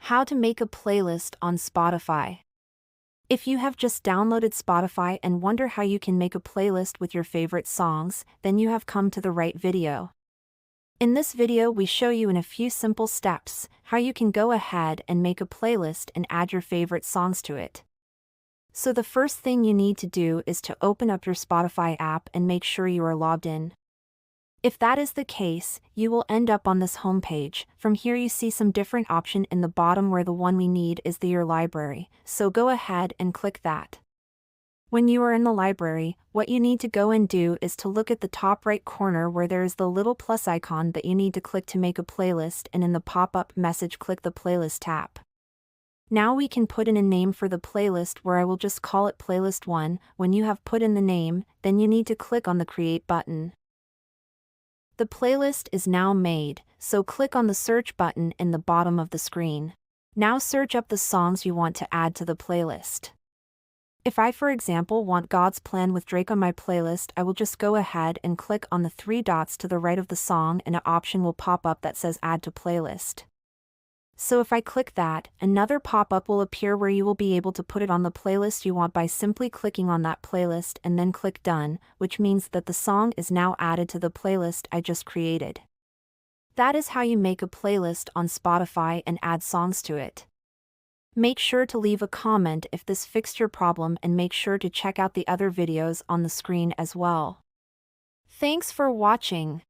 How to make a playlist on Spotify. If you have just downloaded Spotify and wonder how you can make a playlist with your favorite songs, then you have come to the right video. In this video we show you in a few simple steps how you can go ahead and make a playlist and add your favorite songs to it. So the first thing you need to do is to open up your Spotify app and make sure you are logged in. If that is the case, you will end up on this homepage. From here you see some different option in the bottom where the one we need is your library, so go ahead and click that. When you are in the library, what you need to go and do is to look at the top right corner where there is the little plus icon that you need to click to make a playlist, and in the pop-up message click the playlist tab. Now we can put in a name for the playlist where I will just call it playlist 1. When you have put in the name, then you need to click on the create button. The playlist is now made, so click on the search button in the bottom of the screen. Now search up the songs you want to add to the playlist. If I, for example, want God's Plan with Drake on my playlist, I will just go ahead and click on the three dots to the right of the song and an option will pop up that says Add to Playlist. So if I click that, another pop-up will appear where you will be able to put it on the playlist you want by simply clicking on that playlist and then click Done, which means that the song is now added to the playlist I just created. That is how you make a playlist on Spotify and add songs to it. Make sure to leave a comment if this fixed your problem and make sure to check out the other videos on the screen as well. Thanks for watching.